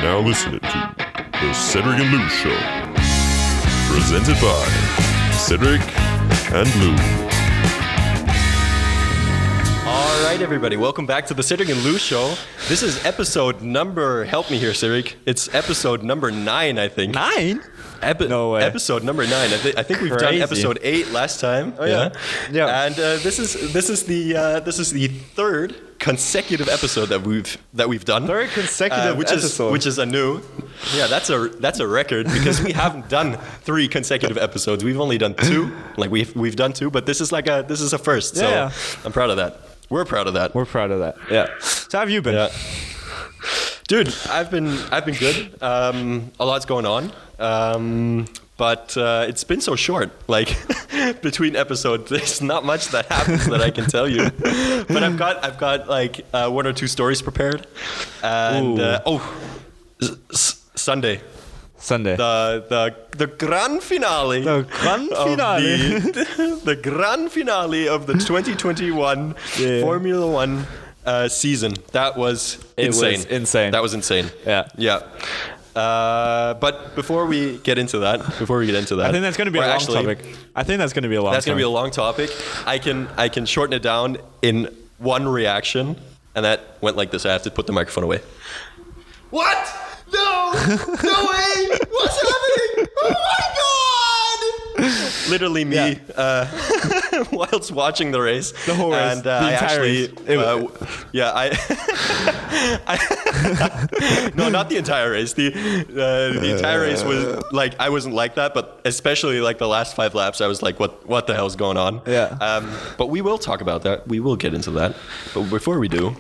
now listening to the Cedric and Lou Show, presented by Cedric and Lou. All right, everybody, welcome back to the Cedric and Lou Show. This is episode number, help me here, Cedric. It's episode number 9, I think. 9? No way. Episode number 9. I think we've done episode 8 last time. Oh yeah. And this is the third consecutive episode that we've done. Third consecutive episode, which is a new. Yeah, that's a record because we haven't done 3 consecutive episodes. We've only done 2. Like we've done 2, but this is a first. So yeah. I'm proud of that. We're proud of that. Yeah. So how have you been? Yeah. Dude, I've been good. A lot's going on. But it's been so short. Like between episodes, there's not much that happens that I can tell you. But I've got like 1 or 2 stories prepared. And Sunday. The grand finale. The grand finale. The grand finale of the 2021 Formula One season. That was insane. That was insane. Yeah. But before we get into that, I think that's going to be a long topic. That's going to be a long topic. I can shorten it down in one reaction, and that went like this. I have to put the microphone away. What? No way! What's happening? Oh my god! Literally me, whilst watching the race. The whole race. And the entire race. No, not the entire race. The entire race was like, I wasn't like that, but especially like the last 5 laps, I was like, what the hell's going on? Yeah. But we will talk about that. We will get into that. But before we do,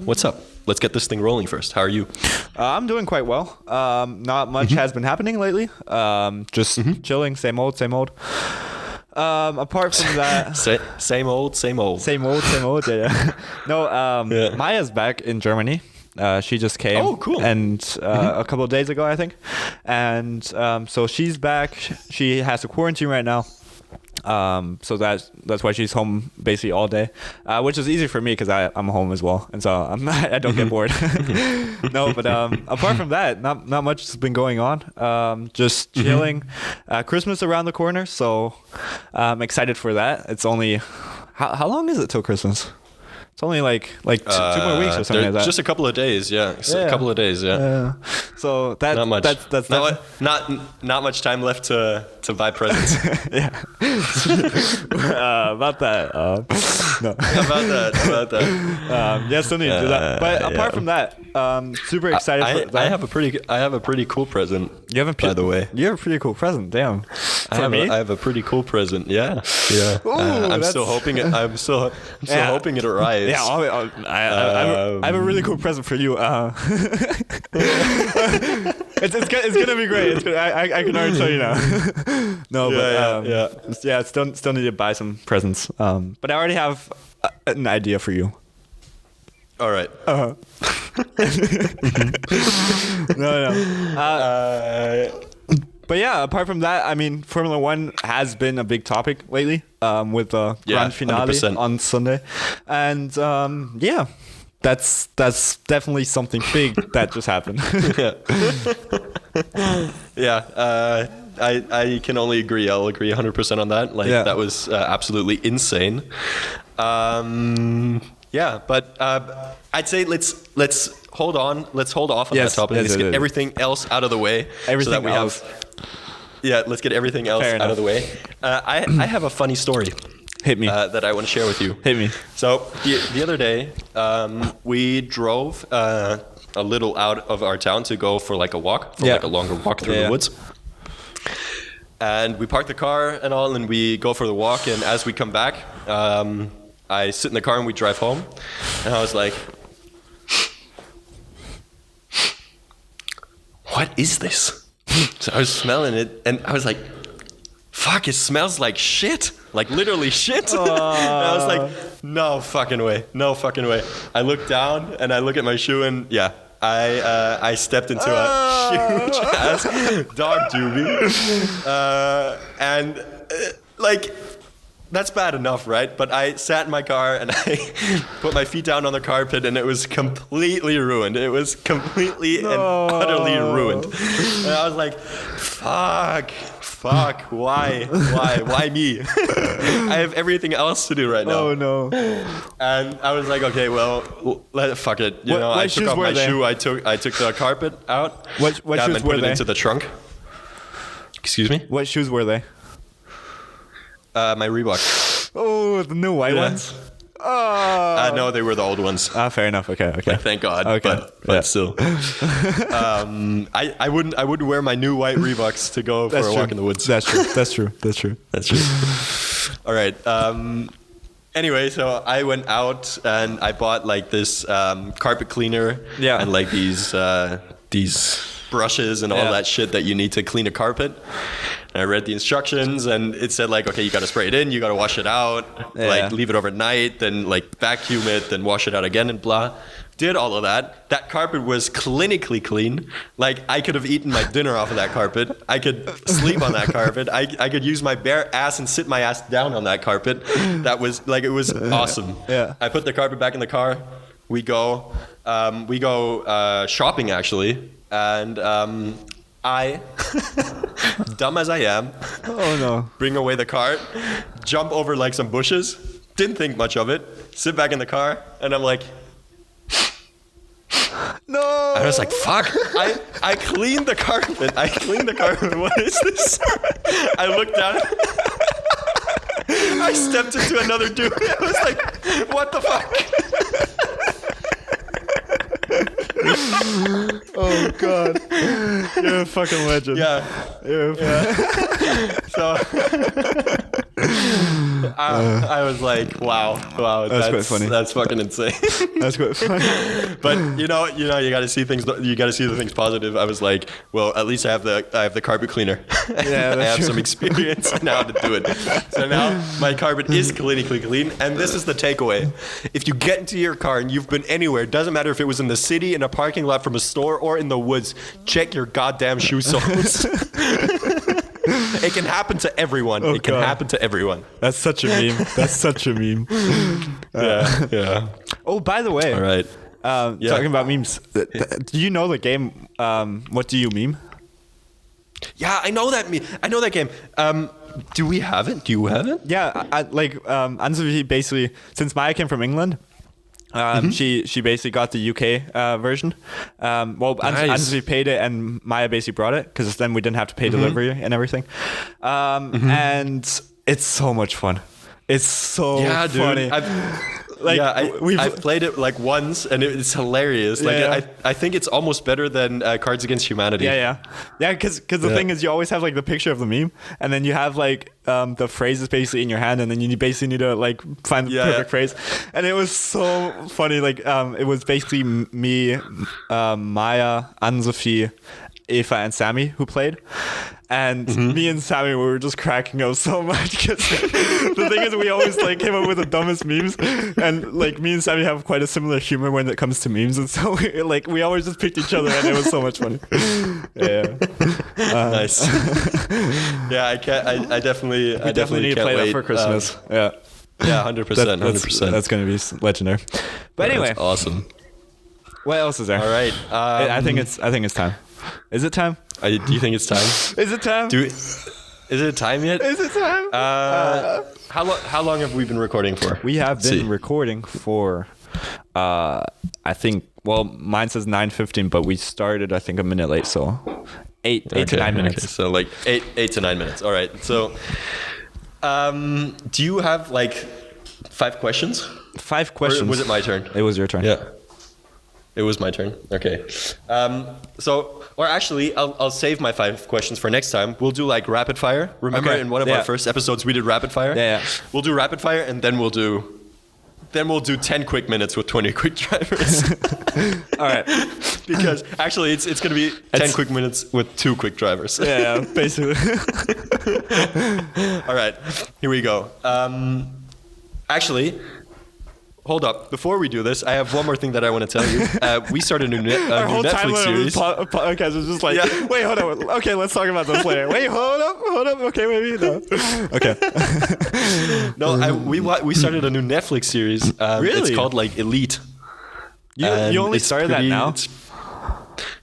what's up? Let's get this thing rolling first. How are you? I'm doing quite well. Not much has been happening lately. Just chilling, same old. Apart from that, same old. Yeah. No. Maya's back in Germany. She just came. Oh, cool. And a couple of days ago, I think. And so she's back. She has to quarantine right now. So that's why she's home basically all day, which is easy for me because I'm home as well, and so I don't get bored. No, but apart from that, not much has been going on. Just chilling. Christmas around the corner, so I'm excited for that. It's only how long is it till Christmas? It's only like 2 more weeks or something like that. Just a couple of days, yeah. A couple of days, yeah. So that's not much. That's not much time left to buy presents. Yeah. About that. No. About that. Yeah, still need to do that. But apart from that, super excited for that. I have a pretty cool present. By the way. You have a pretty cool present. Damn. I have a pretty cool present. Yeah. Ooh, I'm still hoping it. I'm still hoping it arrives. Yeah, I have a really cool present for you. It's gonna be great. I can already tell you now. No, but still need to buy some presents. But I already have an idea for you. All right. No. But yeah, apart from that, I mean, Formula One has been a big topic lately, with the grand finale 100%. on Sunday, and that's definitely something big that just happened. I can only agree. I'll agree 100% on that. That was absolutely insane. But I'd say let's hold on. Let's hold off on that topic. Let's get everything else out of the way. Let's get everything else out of the way. I have a funny story. Hit me. That I want to share with you. Hit me. So the other day, we drove a little out of our town to go for like a walk, like a longer walk through the woods. And we parked the car and all, and we go for the walk. And as we come back, I sit in the car and we drive home. And I was like, what is this? So I was smelling it, and I was like, fuck, it smells like shit. Like literally shit. And I was like, no fucking way. I look down and I look at my shoe, and I stepped into a huge ass dog doobie. And like that's bad enough, right? But I sat in my car and I put my feet down on the carpet and it was completely ruined. It was completely and utterly ruined. And I was like, fuck, why me? I have everything else to do right now. Oh no. And I was like, okay, well, fuck it. You know, I took off my shoe. I took the carpet out. What shoes and were put they? it into the trunk. Excuse me? What shoes were they? My Reebok. Oh, the new white ones? Oh. No, they were the old ones. Fair enough. Okay. Like, thank God. Okay. But still. I wouldn't wear my new white Reeboks to go for a walk in the woods. That's true. All right. Anyway, so I went out and I bought like this carpet cleaner and like these brushes and all that shit that you need to clean a carpet. And I read the instructions and it said like, okay, you got to spray it in, you got to wash it out, like leave it overnight, then like vacuum it, then wash it out again and blah. Did all of that. That carpet was clinically clean. Like I could have eaten my dinner off of that carpet. I could sleep on that carpet. I could use my bare ass and sit my ass down on that carpet. That was like, it was awesome. Yeah. I put the carpet back in the car. We go shopping actually. And I, dumb as I am, bring away the cart, jump over like some bushes, didn't think much of it, sit back in the car, and I'm like, no. I was like, fuck. I cleaned the carpet. What is this? I looked down. I stepped into another dude. I was like, what the fuck? Oh God, you're a fucking legend. Yeah. So I was like, wow, that's quite funny. That's fucking insane. That's quite funny. But you know, you got to see things. You got to see the things positive. I was like, well, at least I have the carpet cleaner. Yeah, I have some experience now to do it. So now my carpet is clinically clean, and this is the takeaway: if you get into your car and you've been anywhere, doesn't matter if it was in the city, in a parking lot from a store, or in the woods, check your goddamn shoe soles. It can happen to everyone. Oh, it can happen to everyone. That's such a meme. Yeah. Oh, by the way. All right. Talking about memes. Do you know the game? What do you meme? Yeah, I know that game. Do we have it? Do you have it? Yeah, Anne-Sophie basically, since Maya came from England, she basically got the UK version. Nice. Anne-Sophie paid it and Maya basically brought it because then we didn't have to pay delivery and everything. And it's so much fun. It's so funny. I've played it like once and it's hilarious. I think it's almost better than Cards Against Humanity. Because the thing is, you always have like the picture of the meme, and then you have like the phrases basically in your hand, and then you basically need to like find the perfect phrase. And it was so funny. Like it was basically me, Maya, Anne-Sophie, Eva, and Sammy who played. And me and Sammy were just cracking up so much because the thing is, we always like came up with the dumbest memes, and like me and Sammy have quite a similar humor when it comes to memes, and so we always just picked each other, and it was so much funny. Nice. Yeah, I definitely need to play that for Christmas. 100%. 100%. That's gonna be legendary. But anyway, that's awesome. What else is there? All right. I think it's time. Is it time? Do you think it's time? Is it time? Is it time yet? Is it time? How long have we been recording for? We have been recording for, I think. Well, mine says 9:15, but we started I think a minute late, so eight to 9 minutes. Okay, so like eight to 9 minutes. All right. So, do you have like 5 questions? 5 questions. Or was it my turn? It was your turn. Yeah. It was my turn. Okay. Or actually, I'll save my 5 questions for next time. We'll do like rapid fire. Remember in one of our first episodes we did rapid fire? Yeah. We'll do rapid fire and then we'll do 10 quick minutes with 20 quick drivers. All right. Because actually it's going to be 10 quick minutes with 2 quick drivers. Yeah, basically. All right. Here we go. Actually, hold up. Before we do this, I have one more thing that I want to tell you. We started a new Our whole Netflix series. podcast is just like, Yeah. wait, hold on. Okay, let's talk about this later. Wait, hold up. Okay, maybe no. Okay. No, we started a new Netflix series. Really? It's called like Elite. You And only it's started that now?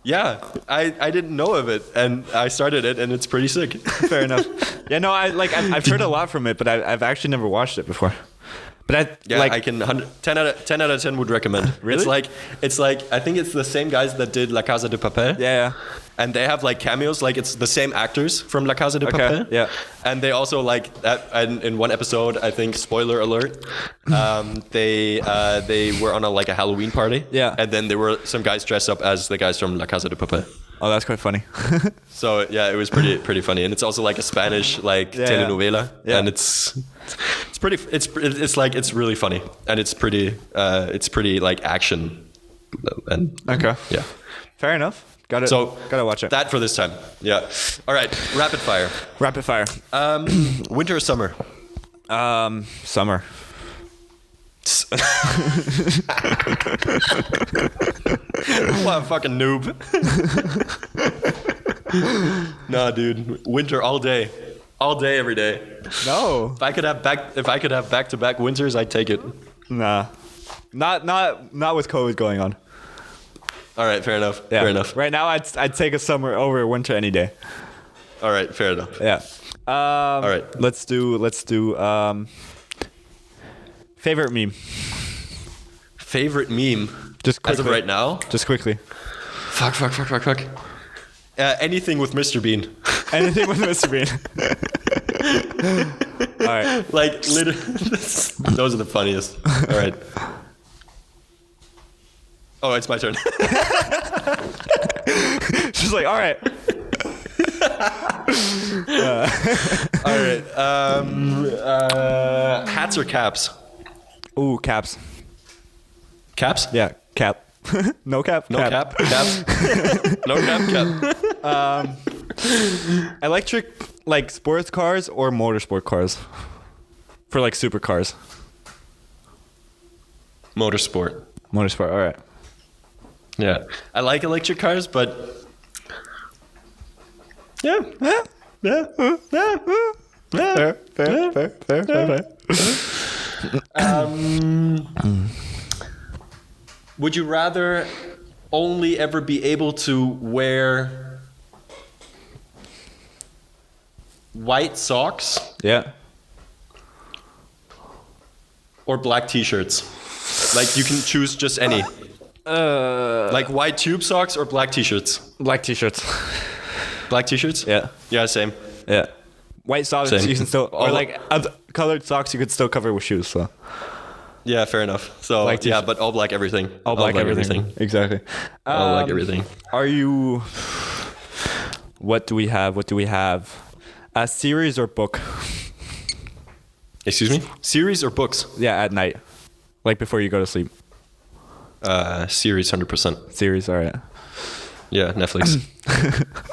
Yeah, I didn't know of it, and I started it, and it's pretty sick. Fair enough. Yeah, no, I've heard a lot from it, but I've actually never watched it before. But I can 10 out of 10 would recommend. Really? It's like I think it's the same guys that did La Casa de Papel. Yeah. And they have like cameos, like it's the same actors from La Casa de Papel. Yeah. And they also like that. And in one episode, I think spoiler alert, they were on a Halloween party. Yeah. And then there were some guys dressed up as the guys from La Casa de Papel. Oh, that's quite funny. So yeah, it was pretty funny, and it's also like a Spanish telenovela, Yeah. and it's really funny, and it's pretty like action, and Okay. yeah. Fair enough. Gotta watch it. That for this time. Yeah. All right. Rapid fire. Rapid fire. Winter or summer? Summer. What a fucking noob. Nah, dude. Winter all day. All day, every day. No. If I could have back-to-back winters, I'd take it. Nah. Not with COVID going on. All right, fair enough. Yeah. Fair enough. Right now, I'd take a summer over winter any day. All right, fair enough. Yeah. All right. Let's do. Favorite meme. Favorite meme? Just quickly. As of right now? Just quickly. Fuck. Anything with Mr. Bean. Anything with Mr. Bean. All right. Like, literally, those are the funniest. All right. Oh, it's my turn. She's like, all right. All right. Hats or caps? Ooh, caps. Caps? Yeah, cap. No cap. No cap? Caps? No cap? Electric, like sports cars or motorsport cars? For like supercars. Motorsport. Motorsport, all right. Yeah. I like electric cars, but... Yeah. Fair. Would you rather only ever be able to wear white socks Yeah. or black t-shirts? Like you can choose just any. Like white tube socks or black t-shirts? Black t-shirts. Black t-shirts? Yeah. Yeah, same. Yeah. White socks Same. you can still, or All- like colored socks you could still cover with shoes. So Yeah, fair enough. So Black yeah, t-shirt. but all black everything. all black everything. Exactly. All black everything. Are you? What do we have? A series or book? Excuse me? Series or books? Yeah, at night, like before you go to sleep. Series, 100%. Series, all right. Yeah, Netflix.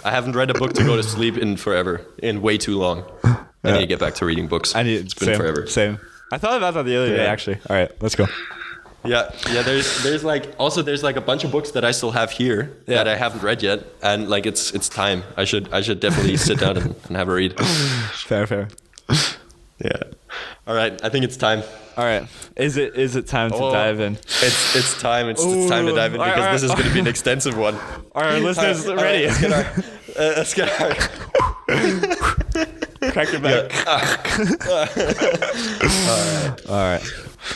I haven't read a book to go to sleep in forever, in way too long. I need to get back to reading books. It's been forever. Same. I thought about that the other day, Yeah. actually. All right, let's go. Yeah. There's like a bunch of books that I still have here that I haven't read yet, and like it's time. I should definitely sit down and have a read. Fair. Yeah. All right. I think it's time. All right. Is it time to dive in? It's time. It's time to dive in because this is going to be an extensive one. Are our listeners All right, ready? let's get our. Crack your back.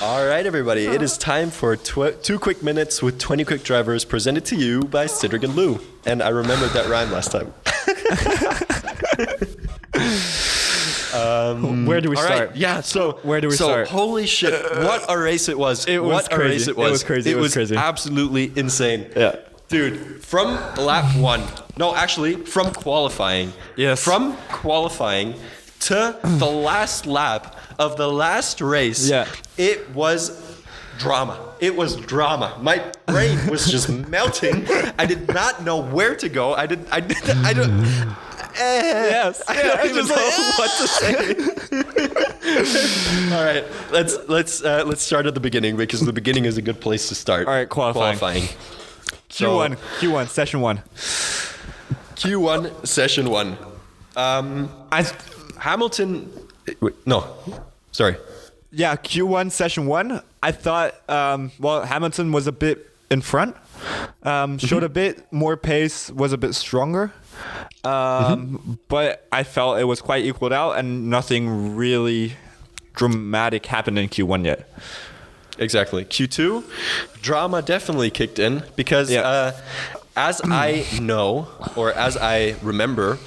All right, everybody. It is time for 2 quick minutes with 20 quick drivers presented to you by Cedric and Lou. And I remembered that rhyme last time. Where do we All start? right. Yeah. So Where do we start? Holy shit! What a race it was! It was what a race crazy. it was! It was crazy. It was crazy. Absolutely insane. Yeah. Dude, from lap 1. No, actually, from qualifying. Yes. From qualifying to the last lap of the last race. Yeah. It was drama. It was drama. My brain was just melting. I did not know where to go. I don't. Yes. I don't even know what to say. All right, let's start at the beginning because the beginning is a good place to start. All right, qualifying. Q1, session 1. Q1, session 1. Hamilton. Wait, no, sorry. Yeah, Q1, session 1. I thought, Hamilton was a bit in front, showed a bit more pace, was a bit stronger. But I felt it was quite equaled out and nothing really dramatic happened in Q1 yet. Exactly. Q2, drama definitely kicked in because as I know, or as I remember,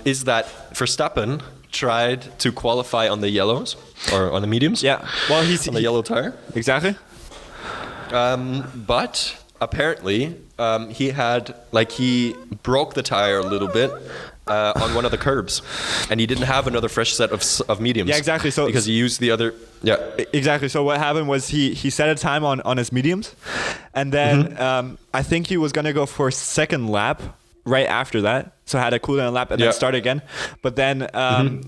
is that Verstappen tried to qualify on the yellows or on the mediums. Yeah. Well, on the yellow tire. Exactly. But apparently, he broke the tire a little bit on one of the curbs, and he didn't have another fresh set of mediums. Yeah, exactly. So because he used the other. Yeah. Exactly. So what happened was he set a time on his mediums, and then I think he was gonna go for a second lap right after that. So had a cool down lap and then start again. But then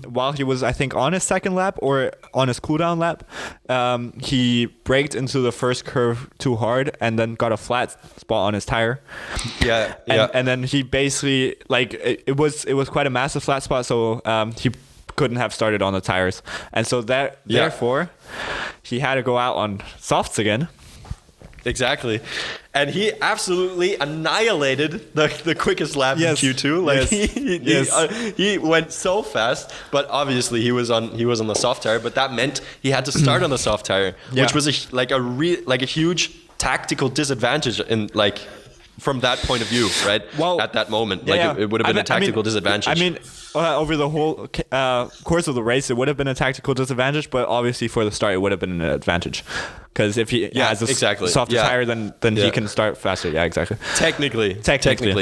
while he was, I think, on his second lap or on his cool down lap, he braked into the first curve too hard and then got a flat spot on his tire. Yeah. And then he basically, like, it was quite a massive flat spot. So he couldn't have started on the tires. And so therefore, he had to go out on softs again. Exactly. And he absolutely annihilated the quickest lap in Q2. Like he went so fast, but obviously he was on the soft tire, but that meant he had to start on the soft tire, which was a huge tactical disadvantage in from that point of view, right? Well, at that moment, it would have been a tactical disadvantage. Over the whole course of the race, it would have been a tactical disadvantage, but obviously for the start, it would have been an advantage. Because if he has a softer tire, then he can start faster. Yeah, exactly. Technically,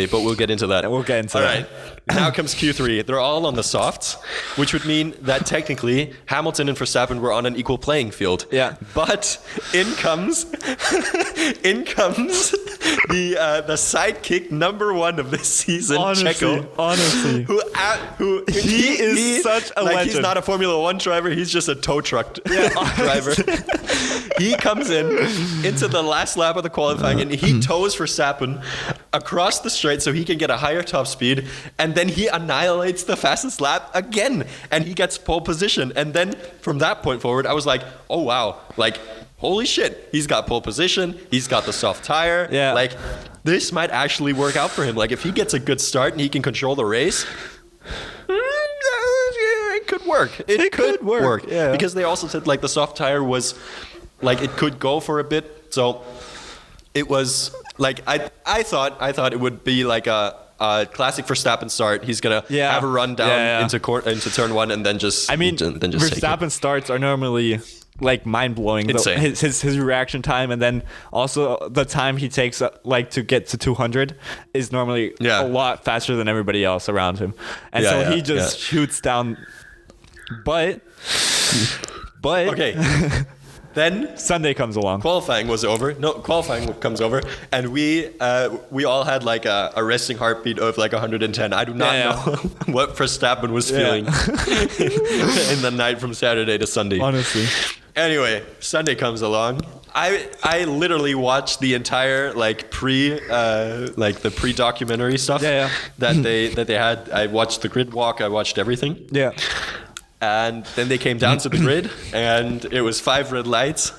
but we'll get into that. We'll get into that. All right. Now comes Q3. They're all on the softs, which would mean that technically Hamilton and Verstappen were on an equal playing field. Yeah. But in comes the sidekick number 1 of this season, Checo. Honestly. Who he is such a legend. He's not a Formula 1 driver, he's just a tow truck driver. He comes into the last lap of the qualifying and he tows Verstappen across the straight so he can get a higher top speed, and then he annihilates the fastest lap again and he gets pole position. And then from that point forward, I was like, oh wow, holy shit, he's got pole position, he's got the soft tire. Yeah. This might actually work out for him. If he gets a good start and he can control the race, it could work. It could work. Yeah. Because they also said the soft tire was it could go for a bit. So it was I thought it would be a classic Verstappen start. He's gonna have a run down into turn 1 and then just Verstappen starts are normally mind blowing. Insane. His reaction time, and then also the time he takes to get to 200 is normally a lot faster than everybody else around him, and so he just shoots down. But okay. Then Sunday comes along. Qualifying comes over, and we all had a resting heartbeat of 110. I do not know what Verstappen was feeling in the night from Saturday to Sunday. Honestly. Anyway, Sunday comes along. I literally watched the entire the pre-documentary stuff that they had. I watched the grid walk. I watched everything. Yeah. And then they came down to the grid, and it was 5 red lights,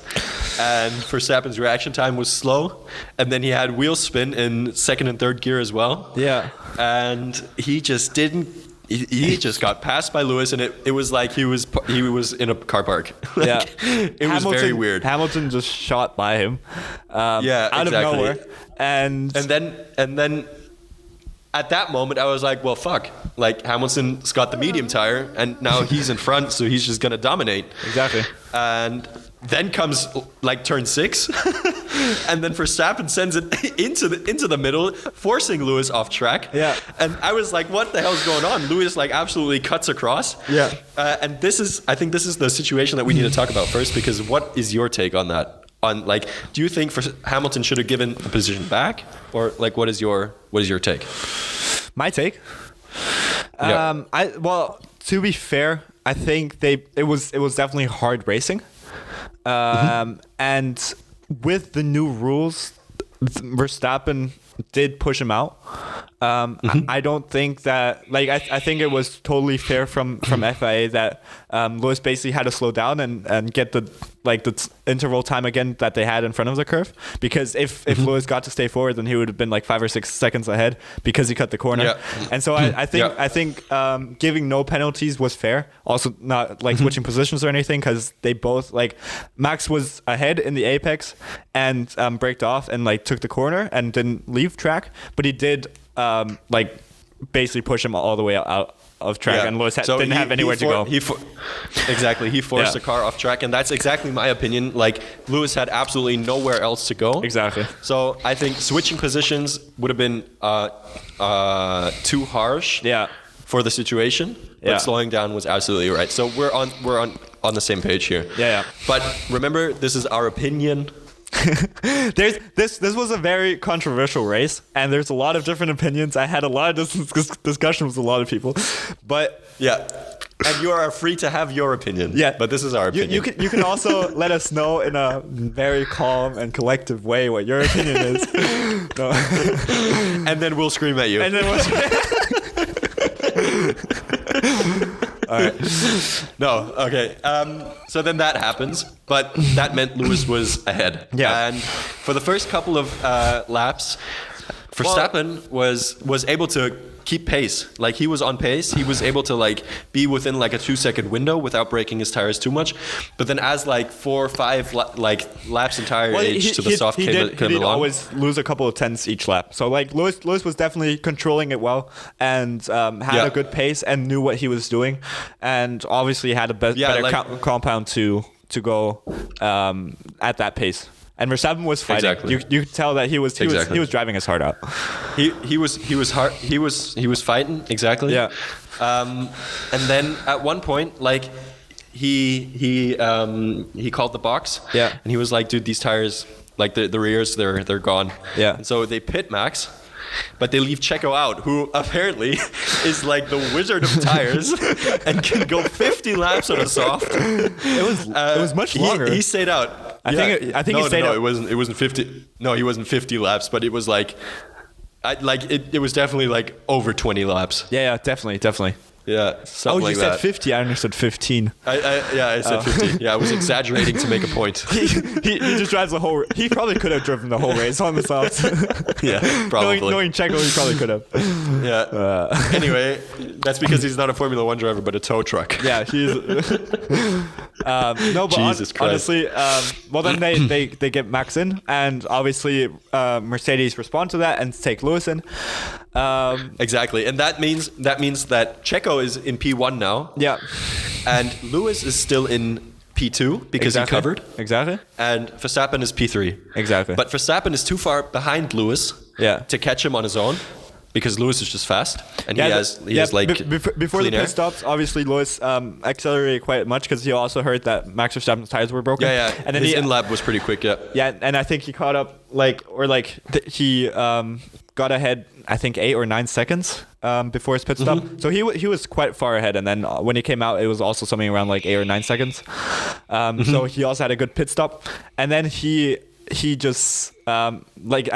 and Verstappen's reaction time was slow, and then he had wheel spin in second and third gear as well. Yeah. And he just didn't. He just got passed by Lewis, and it was like he was in a car park. It was very weird. Hamilton just shot by him. Out of nowhere, and then. At that moment, I was like, well, fuck. Hamilton's got the medium tire, and now he's in front, so he's just going to dominate. Exactly. And then comes, turn 6, and then Verstappen sends it into the middle, forcing Lewis off track. Yeah. And I was like, what the hell's going on? Lewis, absolutely cuts across. Yeah. And I think this is the situation that we need to talk about first, because what is your take on that? Do you think Hamilton should have given a position back, or what is your take? My take. To be fair, I think it was definitely hard racing. And with the new rules, Verstappen did push him out. I don't think that, like, I think it was totally fair from FIA that Lewis basically had to slow down and get the interval time again that they had in front of the curve, because if Lewis got to stay forward, then he would have been like 5 or 6 seconds ahead because he cut the corner. Yeah. And so I think giving no penalties was fair. Also not like switching positions or anything, because they both, like, Max was ahead in the apex and braked off and like took the corner and didn't leave track, but he did like basically push him all the way out of track, and Lewis didn't have anywhere to go. Exactly, he forced the car off track, and that's exactly my opinion. Like, Lewis had absolutely nowhere else to go. Exactly. So I think switching positions would have been too harsh. For the situation, but slowing down was absolutely right. So we're on the same page here. Yeah. But remember, this is our opinion. This was a very controversial race, and there's a lot of different opinions. I had a lot of discussion with a lot of people, but and you are free to have your opinion. Yeah, but this is our opinion. You can also let us know in a very calm and collective way what your opinion is. No. And then we'll scream at you. And then all right. No, okay. So then that happens, but that meant Lewis was ahead. Yeah. And for the first couple of laps, Verstappen was able to keep pace. Like, he was on pace. He was able to like be within like a 2-second window without breaking his tires too much. But then as like 4 or 5 laps in tire age to the soft came along, he did always lose a couple of tenths each lap. So like Lewis was definitely controlling it well, and had a good pace and knew what he was doing, and obviously had a better compound to go at that pace. And Verstappen was fighting. Exactly. You could tell that he was driving his heart out. He was fighting, exactly. Yeah. And then at one point, like, he called the box. Yeah. And he was like, dude, these tires, like the rears, they're gone. Yeah. And so they pit Max, but they leave Checo out, who apparently is like the wizard of tires and can go 50 laps on a soft. It was much longer. He stayed out. I think he stayed out. It wasn't 50. No, he wasn't 50 laps, but it was like, it was definitely like over 20 laps. Yeah, definitely. Yeah, something like that. Oh, you said 50. I understood 15. I said 50. Yeah, I was exaggerating to make a point. he just drives the whole. He probably could have driven the whole race on the softs. Yeah, probably. Knowing Checo, he probably could have. Yeah. Anyway, that's because he's not a Formula 1 driver, but a tow truck. Yeah, he's. No, but Jesus Christ. honestly, well then they get Max in, and obviously Mercedes respond to that and take Lewis in. Exactly, and that means that Checo is in P1 now. Yeah. And Lewis is still in P2 because he covered. Exactly. And Verstappen is P3. Exactly. But Verstappen is too far behind Lewis to catch him on his own, because Lewis is just fast, and he has like before the pit stops. Obviously, Lewis accelerated quite much because he also heard that Max Verstappen's tires were broken. Yeah. And then his in-lap was pretty quick. Yeah, and I think he caught up he got ahead, I think 8 or 9 seconds before his pit stop. So he was quite far ahead, and then when he came out, it was also something around like 8 or 9 seconds. So he also had a good pit stop, and then he just I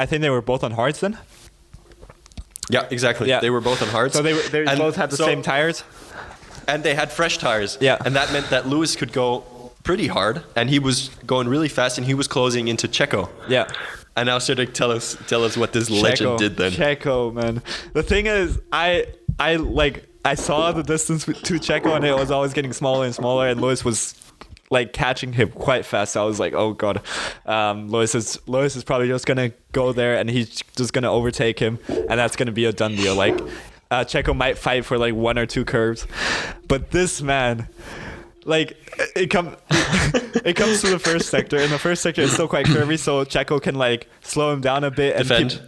think they were both on hards then. Yeah, exactly. Yeah. They were both on hards. So they both had the same tires? And they had fresh tires. Yeah. And that meant that Lewis could go pretty hard, and he was going really fast, and he was closing into Checo. Yeah. And now Cedric, tell us what this legend did then. Checo, man. The thing is, I saw the distance to Checo, and it was always getting smaller and smaller, and Lewis was like catching him quite fast. So I was like, oh god, Lewis is probably just gonna go there, and he's just gonna overtake him, and that's gonna be a done deal. Like Checo might fight for like 1 or 2 curves, but this man, like it comes to the first sector. In the first sector, it's still quite curvy, so Checo can like slow him down a bit and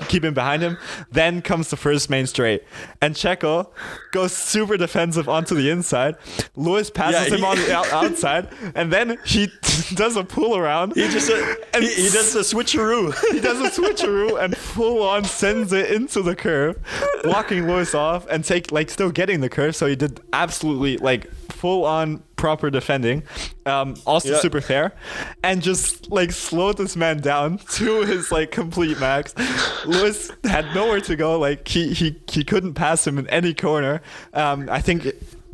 keep him behind him. Then comes the first main straight, and Checo goes super defensive onto the inside. Lewis passes him on the outside, and then he does a pull around. He does a switcheroo. He does a switcheroo and full on sends it into the curve, walking Lewis off and still getting the curve. So he did absolutely like full on proper defending, also super fair, and just like slowed this man down to his like complete max. Lewis had nowhere to go. Like he couldn't pass him in any corner. I think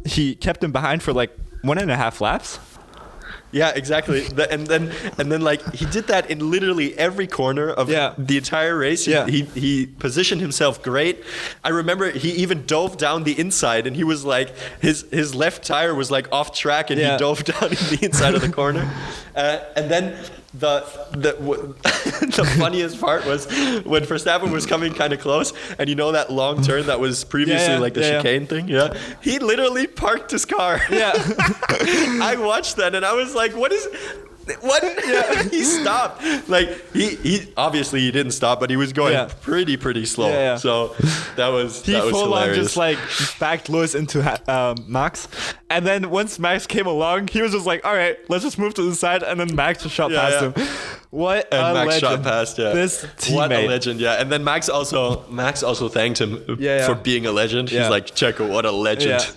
he kept him behind for like 1.5 laps. Yeah, exactly. And then like he did that in literally every corner of the entire race. He positioned himself great. I remember he even dove down the inside, and he was like his left tire was like off track, and he dove down in the inside of the corner. And then the funniest part was when Verstappen was coming kind of close, and you know that long turn that was previously like the chicane thing. Yeah, he literally parked his car. Yeah, I watched that and I was like, what? Yeah. He stopped. Like he obviously he didn't stop, but he was going pretty slow. Yeah. So that was full hilarious. On just like backed Lewis into Max, and then once Max came along, he was just like, all right, let's just move to the side, and then Max just shot past him. What a Max legend! Shot past, This teammate. What a legend! Yeah, and then Max also thanked him for being a legend. He's like, Checo, what a legend!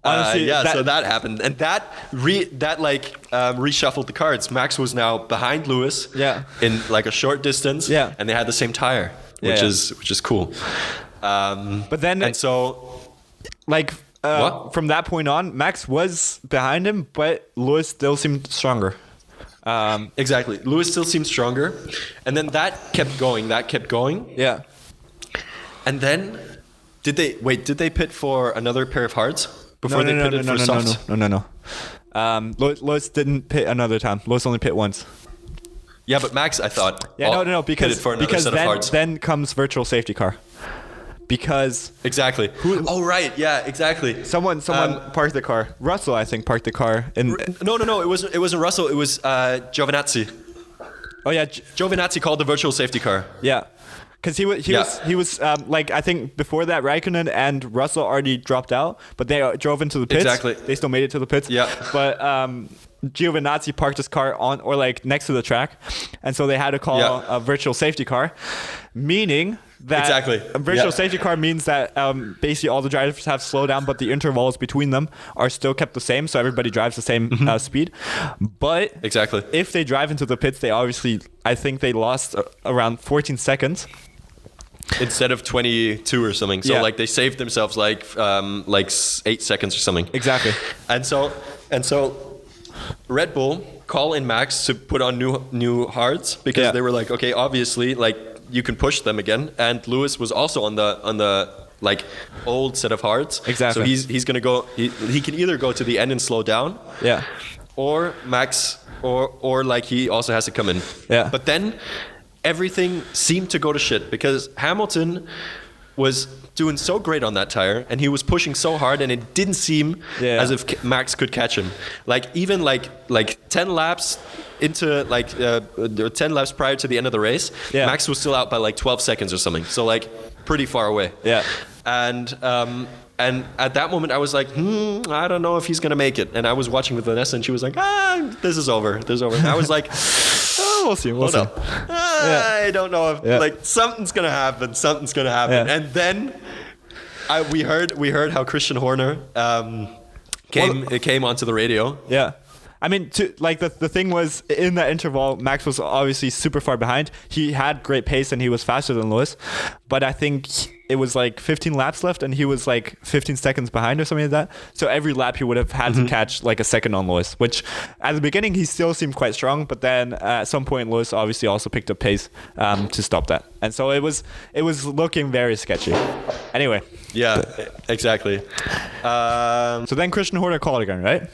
Honestly, so that happened, and that reshuffled the cards. Max was now behind Lewis in like a short distance, and they had the same tire, which is cool. But then and so like from that point on, Max was behind him, but Lewis still seemed stronger. Exactly. Lewis still seemed stronger. And then that kept going. Yeah. And then did they pit for another pair of hards before they pitted for softs? No. Lewis didn't pit another time. Lewis only pit once. Yeah, but Max, I thought. Yeah, no, because set of hards. Then comes virtual safety car. Because exactly. Right. Yeah. Exactly. Someone parked the car. Russell, I think, parked the car. No. It wasn't Russell. It was Giovinazzi. Oh yeah. Giovinazzi called the virtual safety car. Yeah. Because he was like, I think before that Raikkonen and Russell already dropped out, but they drove into the pits. Exactly. They still made it to the pits. Yeah. But Giovinazzi parked his car on or like next to the track, and so they had to call a virtual safety car, meaning that a virtual safety car means that basically all the drivers have slowed down, but the intervals between them are still kept the same, so everybody drives the same speed. But if they drive into the pits, they obviously, I think they lost around 14 seconds. Instead of 22 or something. So like they saved themselves like 8 seconds or something. Exactly. And so Red Bull call in Max to put on new hards because they were like, okay, obviously like you can push them again, and Lewis was also on the like old set of hards. Exactly. So he's gonna go. He can either go to the end and slow down. Yeah. Or Max, or like he also has to come in. Yeah. But then everything seemed to go to shit because Hamilton was doing so great on that tire, and he was pushing so hard, and it didn't seem as if Max could catch him. Like even like 10 laps into 10 laps prior to the end of the race, Max was still out by like 12 seconds or something. So like pretty far away. Yeah. And at that moment I was like, I don't know if he's gonna make it. And I was watching with Vanessa, and she was like, this is over. And I was like, we'll see. Hold up. I don't know if like something's gonna happen. Yeah. And then we heard how Christian Horner came onto the radio. Yeah. I mean, the thing was, in that interval, Max was obviously super far behind. He had great pace and he was faster than Lewis, but I think it was like 15 laps left and he was like 15 seconds behind or something like that. So every lap he would have had to catch like a second on Lewis, which at the beginning he still seemed quite strong, but then at some point Lewis obviously also picked up pace to stop that. And so it was looking very sketchy. Anyway. Yeah, exactly. So then Christian Horner called again, right?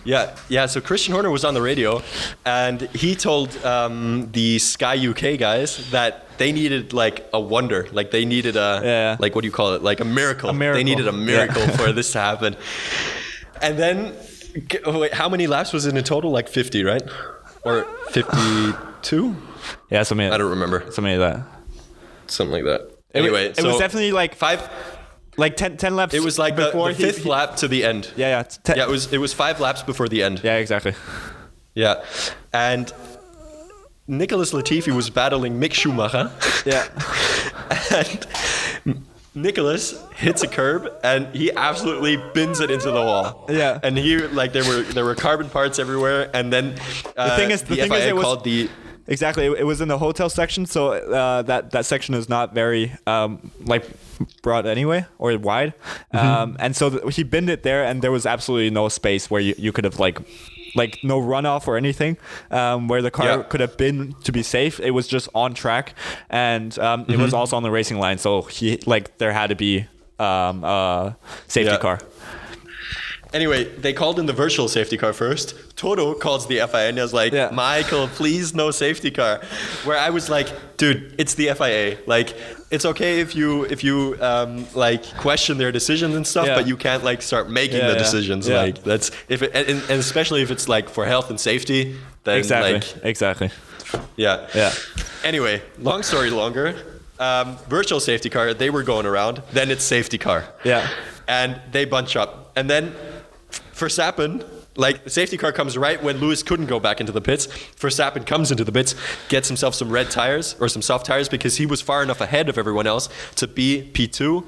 Yeah. So Christian Horner was on the radio, and he told the Sky UK guys that they needed like a wonder, like they needed like what do you call it, like a miracle. They needed a miracle for this to happen. And then, wait, how many laps was it in total? Like 50, right? Or 52? Yeah, something. I don't remember. Something like that. Something like that. Anyway, it was definitely like 5. Like 10 laps. It was like before the fifth lap to the end. Yeah. It was 5 laps before the end. Yeah, exactly. Yeah, and Nicholas Latifi was battling Mick Schumacher. Yeah. Nicholas hits a curb and he absolutely bins it into the wall. Yeah. And he like there were carbon parts everywhere. And then The thing is, FIA it was called the exactly. It was in the hotel section, so that section is not very like broad anyway or wide, and so he binned it there, and there was absolutely no space where you could have like no runoff or anything where the car could have been to be safe. It was just on track, and it was also on the racing line, so there had to be a safety car. Anyway, they called in the virtual safety car first. Toto calls the FIA and is like, Michael, please no safety car. Where I was like, dude, it's the FIA. Like, it's okay if you like question their decisions and stuff, but you can't like start making the decisions. Yeah. Like that's and especially if it's like for health and safety. Then Exactly. Yeah. Anyway, long story longer. Virtual safety car. They were going around. Then it's safety car. Yeah. And they bunch up, and then Verstappen, like the safety car comes right when Lewis couldn't go back into the pits. Verstappen comes into the pits, gets himself some red tires or some soft tires because he was far enough ahead of everyone else to be P2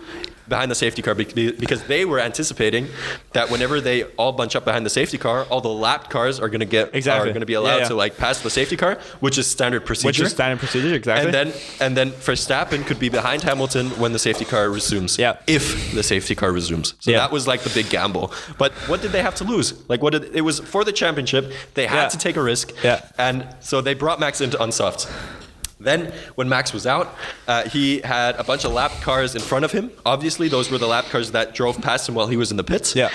behind the safety car because they were anticipating that whenever they all bunch up behind the safety car, all the lapped cars are going to be allowed to like pass the safety car, which is standard procedure. Exactly. And then Verstappen could be behind Hamilton when the safety car resumes. Yeah. If the safety car resumes. So that was like the big gamble. But what did they have to lose? Like it was for the championship. They had to take a risk. Yeah. And so they brought Max into unsofts. Then, when Max was out, he had a bunch of lap cars in front of him. Obviously, those were the lap cars that drove past him while he was in the pits. Yeah.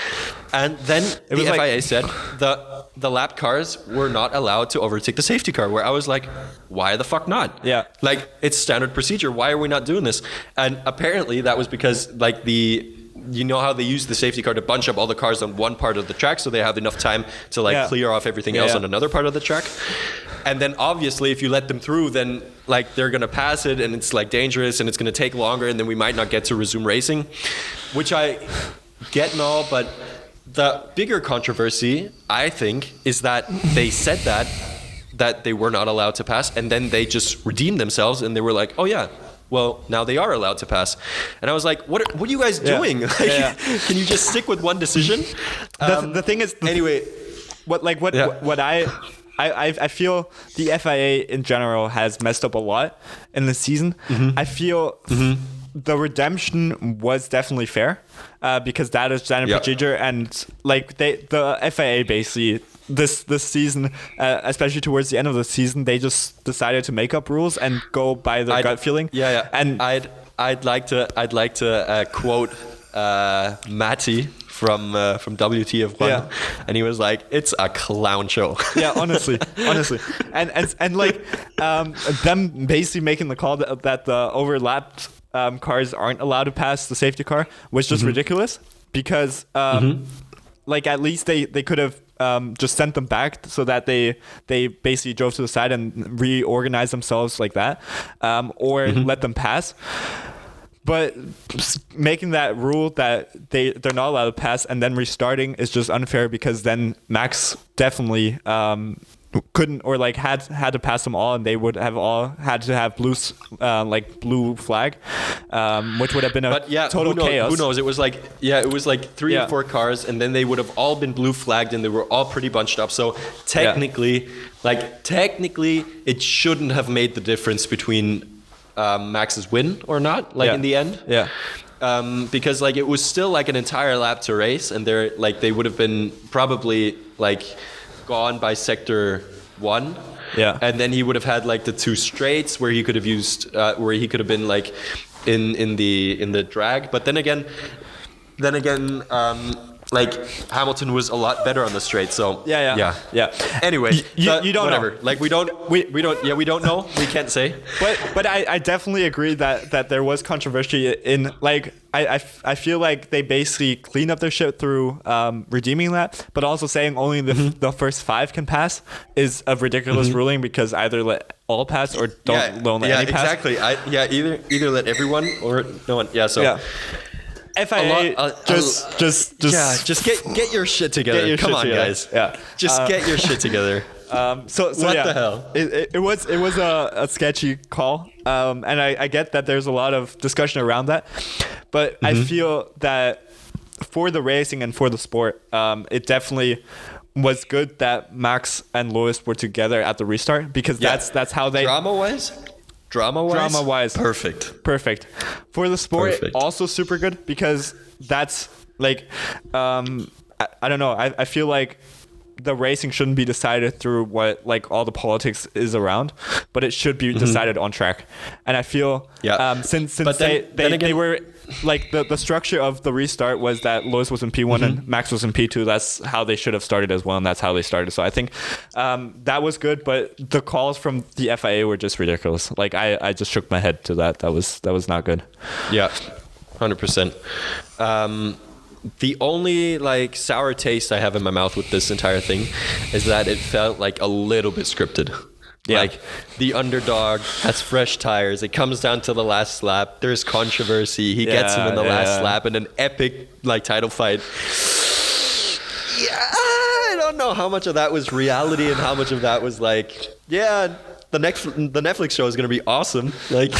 And then the FIA said the lap cars were not allowed to overtake the safety car, where I was like, why the fuck not? Yeah. Like, it's standard procedure. Why are we not doing this? And apparently, that was because, like, you know how they use the safety car to bunch up all the cars on one part of the track so they have enough time to like clear off everything else on another part of the track. And then obviously if you let them through, then like they're going to pass it and it's like dangerous and it's going to take longer and then we might not get to resume racing, which I get and all. But the bigger controversy, I think, is that they said that they were not allowed to pass, and then they just redeemed themselves and they were like, oh yeah, well, now they are allowed to pass. And I was like, what are you guys doing? Can you just stick with one decision? The thing is, anyway, what I feel the FIA in general has messed up a lot in the season. I feel the redemption was definitely fair because that is standard procedure, and like the FIA basically this season, especially towards the end of the season, they just decided to make up rules and go by their gut feeling. Yeah. And I'd like to quote Matty from WTF1, and he was like, "It's a clown show." Yeah, honestly, and like them basically making the call that the overlapped cars aren't allowed to pass the safety car was just ridiculous because like at least they could have just sent them back so that they basically drove to the side and reorganized themselves like that, or let them pass. But making that rule that they're not allowed to pass and then restarting is just unfair because then Max definitely couldn't or like had to pass them all, and they would have all had to have blue flag, which would have been total chaos. Who knows? It was like three or four cars, and then they would have all been blue flagged, and they were all pretty bunched up. So technically, it shouldn't have made the difference between Max's win or not, in the end. Yeah. Because like it was still like an entire lap to race, and they would have been probably like gone by sector 1. Yeah. And then he would have had like the two straights where he could have used where he could have been like in the drag. But then again like Hamilton was a lot better on the straight, so yeah. Anyway, you don't whatever. know. Like we don't know. We can't say. But I definitely agree that there was controversy in like I feel like they basically cleaned up their shit through redeeming that, but also saying only the first 5 can pass is a ridiculous ruling because either let all pass or don't let any pass. Exactly. Either let everyone or no one. Yeah. So. Yeah. FIA, just get your shit together. Come on, guys. Yeah. Just get your shit together. So What yeah, the hell? It was a sketchy call, and I get that there's a lot of discussion around that, but I feel that for the racing and for the sport, it definitely was good that Max and Lewis were together at the restart, because that's how they Drama wise, perfect for the sport. Perfect. Also super good, because that's like I don't know, I feel like the racing shouldn't be decided through what like all the politics is around, but it should be decided on track. And I feel since But then they again, were like the structure of the restart was that Lewis was in P1 and Max was in P2. That's how they should have started as well, and that's how they started. So I think that was good, but the calls from the FIA were just ridiculous. Like I just shook my head to that. That was not good. Yeah, 100%. The only like sour taste I have in my mouth with this entire thing is that it felt like a little bit scripted. Yeah. Like the underdog has fresh tires. It comes down to the last lap. There's controversy. He gets him in the last lap in an epic like title fight. Yeah, I don't know how much of that was reality and how much of that was like, yeah, the Netflix show is gonna be awesome. Like,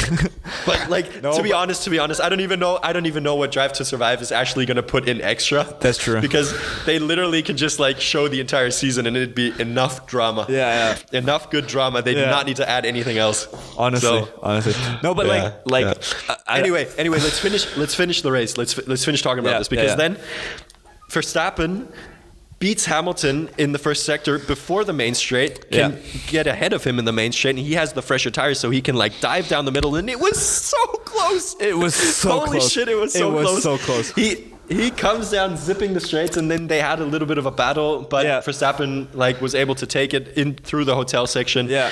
but like to be honest, I don't even know what Drive to Survive is actually gonna put in extra. That's true. Because they literally can just like show the entire season and it'd be enough drama. Yeah. Enough good drama. They do not need to add anything else. Honestly. No, but anyway, let's finish the race. Let's finish talking about this, because then Verstappen beats Hamilton in the first sector before the main straight, can get ahead of him in the main straight, and he has the fresher tires, so he can like dive down the middle, and it was so close. It was so Holy close. shit, it was so close. It was so close. He comes down zipping the straights, and then they had a little bit of a battle, but Verstappen like was able to take it in through the hotel section. Yeah.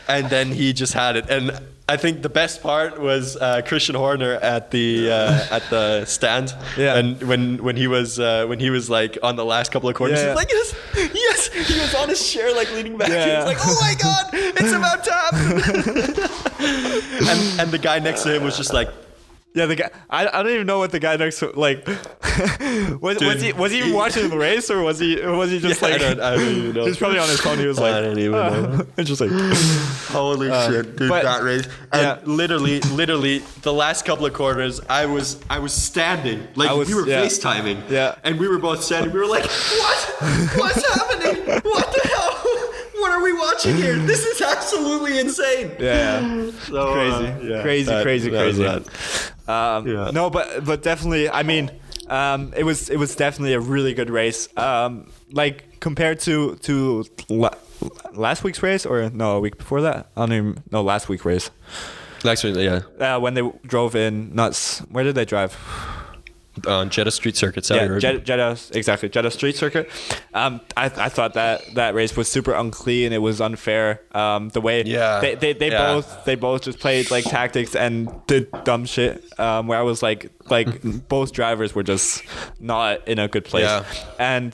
And then he just had it. And I think the best part was Christian Horner at the stand. Yeah. And when he was like on the last couple of corners, he was like, yes, he was on his chair like leaning back. He was like, oh my god, it's about to happen. and the guy next to him was just like, yeah, the guy. I don't even know what the guy next to like. was he even watching the race, or was he just like? I don't even know. He was probably on his phone. He was like, I don't even know. It's just like, holy shit, dude! But, that race, and literally, the last couple of corners, I was standing, like we were FaceTiming, and we were both standing. We were like, what's happening? What the hell? What are we watching here? This is absolutely insane. Yeah. So, crazy. No, but definitely, I mean, it was definitely a really good race. Like compared to last week's race, or no, a week before that. I don't even know, last week's race. Last week, yeah. When they drove in nuts. Where did they drive? On Jeddah Street Circuit, Saudi Arabia. Jeddah Street Circuit. I thought that race was super unclean. It was unfair. The way they both just played like tactics and did dumb shit. Where I was like both drivers were just not in a good place. Yeah. And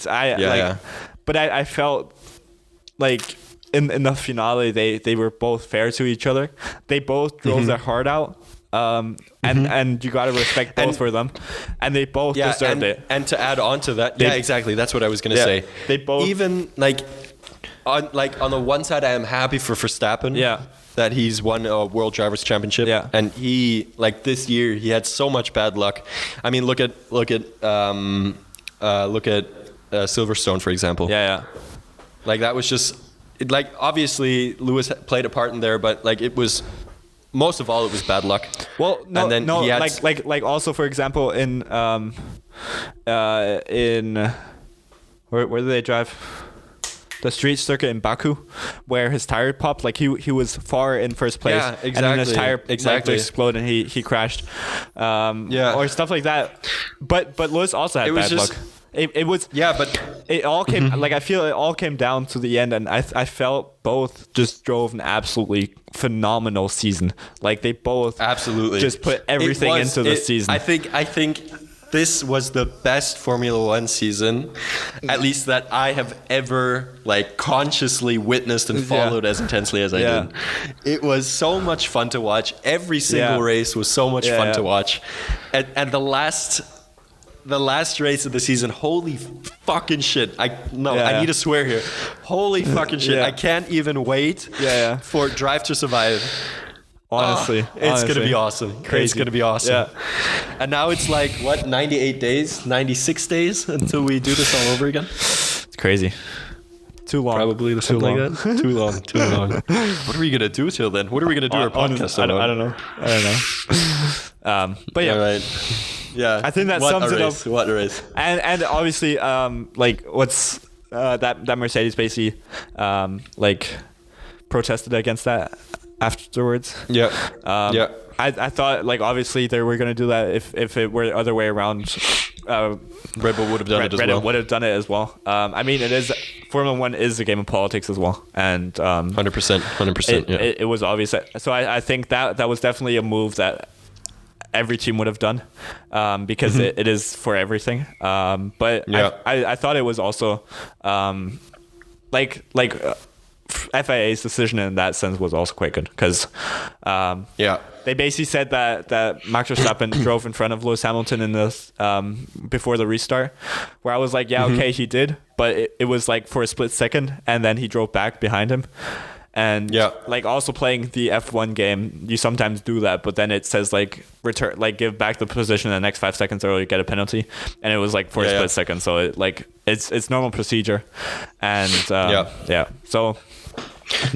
but I felt like in the finale they were both fair to each other. They both drove their heart out. And you got to respect both for them, and they both deserved it. And to add on to that, exactly, that's what I was gonna say. They both, even on the one side, I am happy for Verstappen, that he's won a World Drivers' Championship, and he this year he had so much bad luck. I mean, look at Silverstone, for example. Like that was just obviously Lewis played a part in there, but it was. Most of all, it was bad luck. Well, no, and then he had like also, for example, in where did they drive? The street circuit in Baku, where his tire popped. Like he was far in first place, and then his tire exploded and he crashed. Or stuff like that. But Lewis also had bad luck. It was but it all came I feel it all came down to the end, and I felt both just drove an absolutely phenomenal season. Like they both absolutely just put everything into the season. I think this was the best Formula One season, at least that I have ever consciously witnessed and followed as intensely as I did. It was so much fun to watch. Every single race was so much fun to watch, and the last the last race of the season. Holy fucking shit. I need to swear here. Holy fucking shit. I can't even wait for Drive to Survive. Honestly. It's going to be awesome. Crazy. It's going to be awesome. Yeah. And now it's like, 98 days, 96 days until we do this all over again? It's crazy. Too long. Probably something like that. Too long. What are we going to do till then? What are we going to do our podcast I don't know. But yeah. All right. Yeah. I think that sums it up. What a race. And obviously, what's that Mercedes basically protested against that afterwards. Yeah. I thought obviously they were gonna do that if it were the other way around. Red Bull would have done it as well. Red Bull would have done it as well. I mean, Formula 1 is a game of politics as well, and 100%. It was obvious. So I think that was definitely a move that every team would have done, because it is for everything. But I thought it was also FIA's decision in that sense was also quite good, because they basically said that Max Verstappen drove in front of Lewis Hamilton in this before the restart, where I was like, okay, he did, but it was for a split second, and then he drove back behind him. And also playing the F1 game, you sometimes do that, but then it says return, give back the position in the next 5 seconds or you get a penalty, and it was for a split second, so it's normal procedure, and so.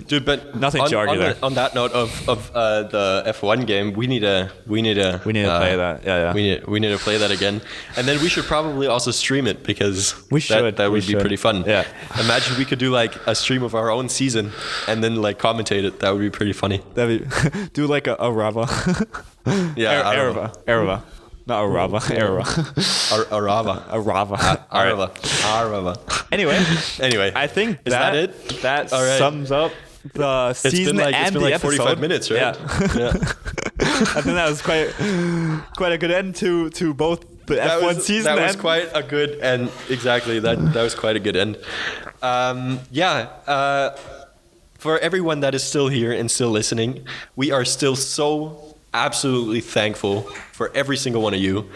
Dude, but nothing to argue there. On that note of the F1 game, we need to play that. Yeah. We need to play that again, and then we should probably also stream it, because that would be pretty fun. Yeah. Imagine we could do a stream of our own season and then commentate it. That would be pretty funny. Do a Rava. Yeah, Arava. Not Arava. Arava. Anyway, I think is that it? That sums up the season and the episode. 45 minutes, right? Yeah. I think that was quite a good end to both the F1 season. That was quite a good end. Exactly. That was quite a good end. For everyone that is still here and still listening, we are still so absolutely thankful for every single one of you.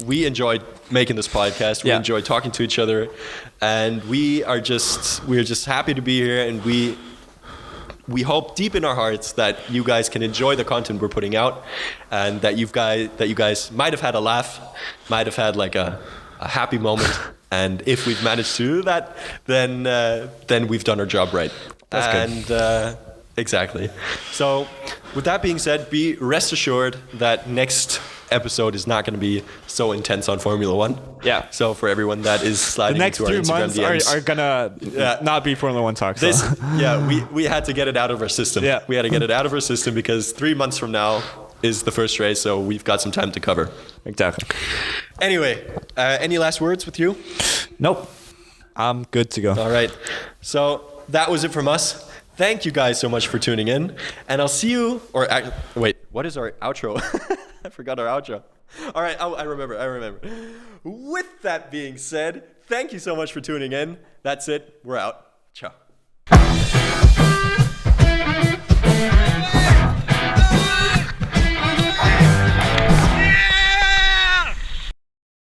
We enjoyed making this podcast. We enjoyed talking to each other, and we're just happy to be here, and we hope deep in our hearts that you guys can enjoy the content we're putting out, and that you guys might have had a laugh, might have had a happy moment, and if we've managed to do that, then we've done our job right. That's good. Exactly. So, with that being said, be rest assured that next episode is not going to be so intense on Formula 1. Yeah. So, for everyone that is sliding into our Instagram DMs. The next 3 months are going to not be Formula 1 talk. So. We had to get it out of our system. Yeah. We had to get it out of our system because 3 months from now is the first race, so we've got some time to cover. Exactly. Anyway, any last words with you? Nope. I'm good to go. All right. So, that was it from us. Thank you guys so much for tuning in, and I'll see you. Wait, what is our outro? I forgot our outro. All right, I remember. With that being said, thank you so much for tuning in. That's it. We're out. Ciao.